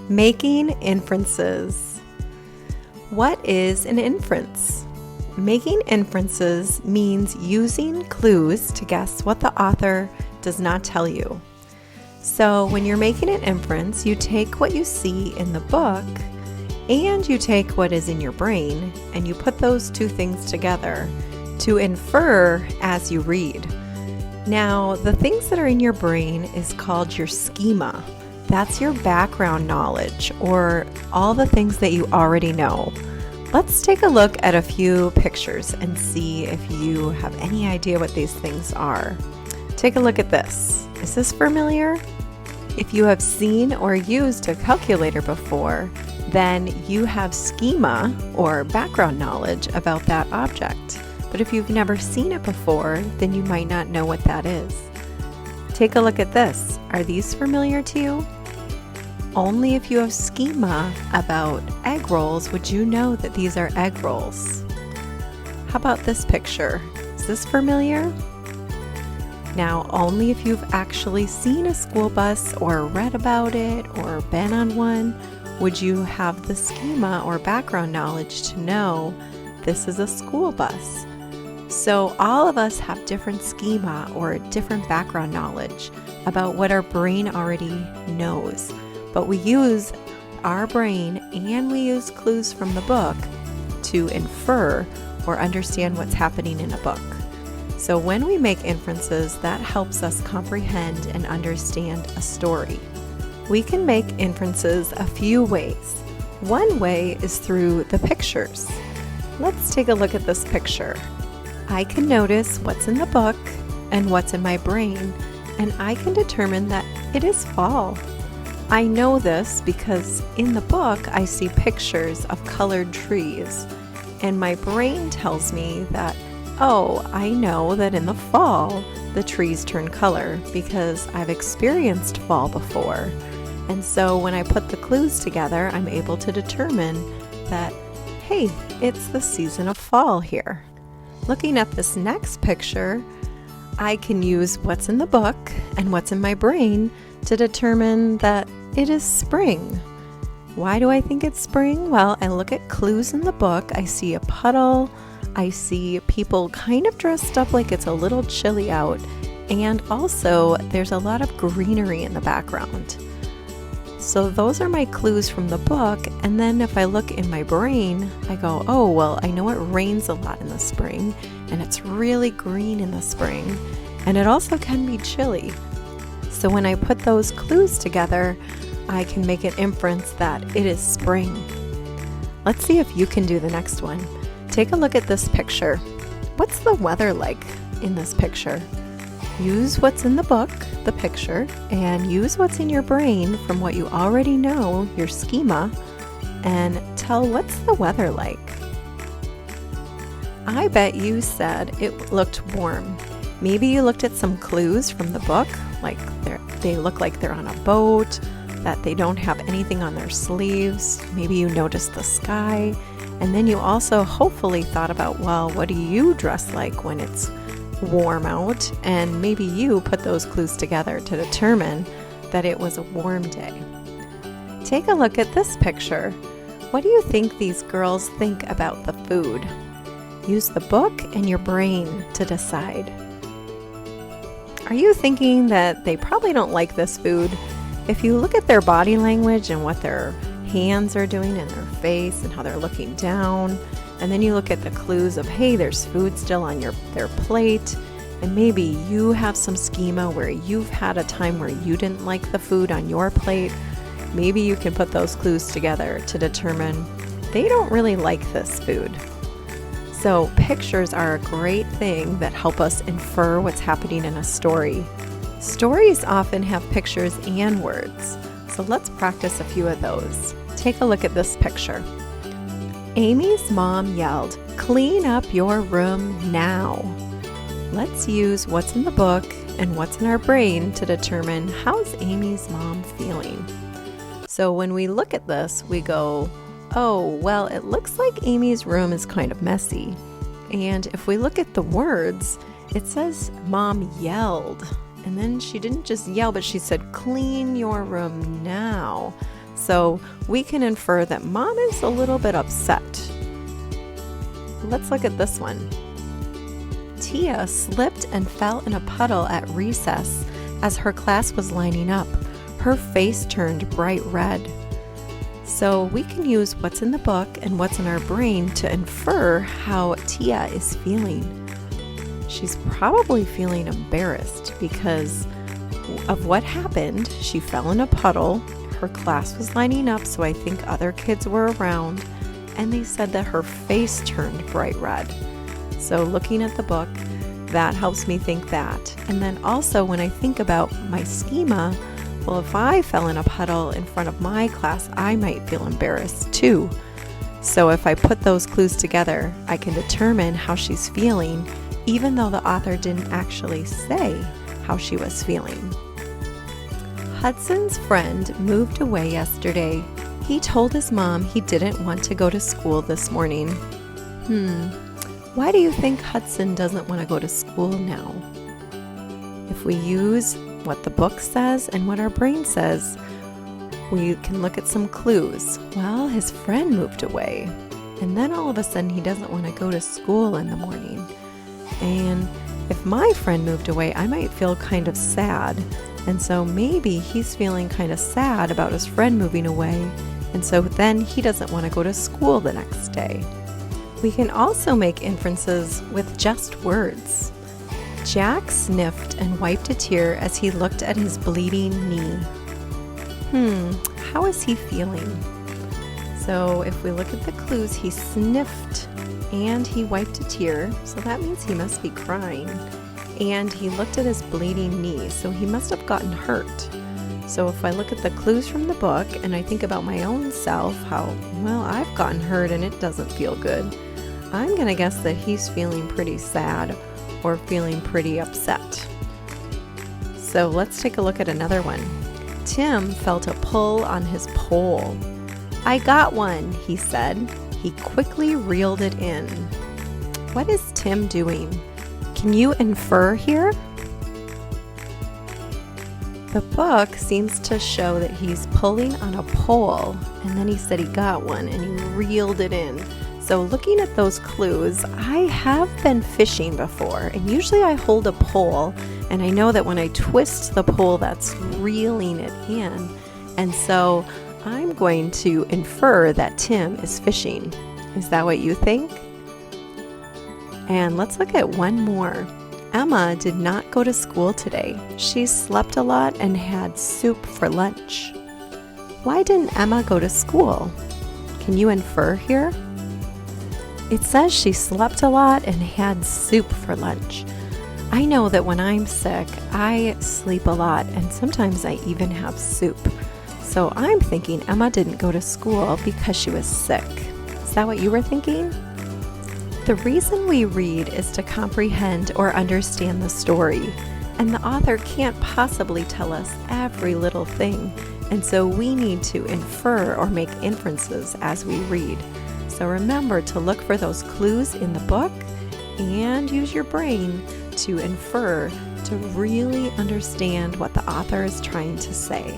Making inferences. What is an inference? Making inferences means using clues to guess what the author does not tell you. So when you're making an inference, you take what you see in the book and you take what is in your brain and you put those two things together to infer as you read. Now, the things that are in your brain is called your schema. That's your background knowledge, or all the things that you already know. Let's take a look at a few pictures and see if you have any idea what these things are. Take a look at this. Is this familiar? If you have seen or used a calculator before, then you have schema or background knowledge about that object. But if you've never seen it before, then you might not know what that is. Take a look at this. Are these familiar to you? Only if you have schema about egg rolls would you know that these are egg rolls. How about this picture? Is this familiar? Now, only if you've actually seen a school bus or read about it or been on one would you have the schema or background knowledge to know this is a school bus. So all of us have different schema or different background knowledge about what our brain already knows. But we use our brain and we use clues from the book to infer or understand what's happening in a book. So when we make inferences, that helps us comprehend and understand a story. We can make inferences a few ways. One way is through the pictures. Let's take a look at this picture. I can notice what's in the book and what's in my brain, and I can determine that it is fall. I know this because in the book I see pictures of colored trees, and my brain tells me that, oh, I know that in the fall the trees turn color because I've experienced fall before. And so when I put the clues together, I'm able to determine that, hey, it's the season of fall here. Looking at this next picture, I can use what's in the book and what's in my brain to determine that it is spring. Why do I think it's spring? Well, I look at clues in the book. I see a puddle. I see people kind of dressed up like it's a little chilly out. And also, there's a lot of greenery in the background. So those are my clues from the book. And then if I look in my brain, I go, oh, well, I know it rains a lot in the spring. And it's really green in the spring. And it also can be chilly. So when I put those clues together, I can make an inference that it is spring. Let's see if you can do the next one. Take a look at this picture. What's the weather like in this picture? Use what's in the book, the picture, and use what's in your brain from what you already know, your schema, and tell what's the weather like. I bet you said it looked warm. Maybe you looked at some clues from the book, like they look like they're on a boat, that they don't have anything on their sleeves. Maybe you noticed the sky. And then you also hopefully thought about, well, what do you dress like when it's warm out? And maybe you put those clues together to determine that it was a warm day. Take a look at this picture. What do you think these girls think about the food? Use the book and your brain to decide. Are you thinking that they probably don't like this food? If you look at their body language and what their hands are doing in their face and how they're looking down, and then you look at the clues of, hey, there's food still on their plate, and maybe you have some schema where you've had a time where you didn't like the food on your plate, maybe you can put those clues together to determine they don't really like this food. So pictures are a great thing that help us infer what's happening in a story. Stories often have pictures and words, so let's practice a few of those. Take a look at this picture. Amy's mom yelled, "Clean up your room now." Let's use what's in the book and what's in our brain to determine how's Amy's mom feeling. So when we look at this, we go, oh, well, it looks like Amy's room is kind of messy. And if we look at the words, it says mom yelled. And then she didn't just yell, but she said, clean your room now. So we can infer that Mom is a little bit upset. Let's look at this one. Tia slipped and fell in a puddle at recess as her class was lining up. Her face turned bright red. So we can use what's in the book and what's in our brain to infer how Tia is feeling. She's probably feeling embarrassed because of what happened. She fell in a puddle. Her class was lining up, so I think other kids were around, and they said that her face turned bright red. So looking at the book, that helps me think that. And then also when I think about my schema, well, if I fell in a puddle in front of my class, I might feel embarrassed too. So if I put those clues together, I can determine how she's feeling, even though the author didn't actually say how she was feeling. Hudson's friend moved away yesterday. He told his mom he didn't want to go to school this morning. Why do you think Hudson doesn't want to go to school now? If we use what the book says and what our brain says, we can look at some clues. Well, his friend moved away, and then all of a sudden he doesn't want to go to school in the morning. And if my friend moved away, I might feel kind of sad. And so maybe he's feeling kind of sad about his friend moving away, and so then he doesn't want to go to school the next day. We can also make inferences with just words. Jack sniffed and wiped a tear as he looked at his bleeding knee. How is he feeling? So if we look at the clues, he sniffed and he wiped a tear, so that means he must be crying. And he looked at his bleeding knee, so he must have gotten hurt. So if I look at the clues from the book and I think about my own self, how, well, I've gotten hurt and it doesn't feel good, I'm going to guess that he's feeling pretty sad or feeling pretty upset. So let's take a look at another one. Tim felt a pull on his pole. I got one, he said. He quickly reeled it in. What is Tim doing? Can you infer here? The book seems to show that he's pulling on a pole, and then he said he got one and he reeled it in. So looking at those clues, I have been fishing before, and usually I hold a pole, and I know that when I twist the pole, that's reeling it in. And so I'm going to infer that Tim is fishing. Is that what you think? And let's look at one more. Emma did not go to school today. She slept a lot and had soup for lunch. Why didn't Emma go to school? Can you infer here? It says she slept a lot and had soup for lunch. I know that when I'm sick, I sleep a lot, and sometimes I even have soup. So I'm thinking Emma didn't go to school because she was sick. Is that what you were thinking? The reason we read is to comprehend or understand the story, and the author can't possibly tell us every little thing, and so we need to infer or make inferences as we read. So remember to look for those clues in the book and use your brain to infer to really understand what the author is trying to say.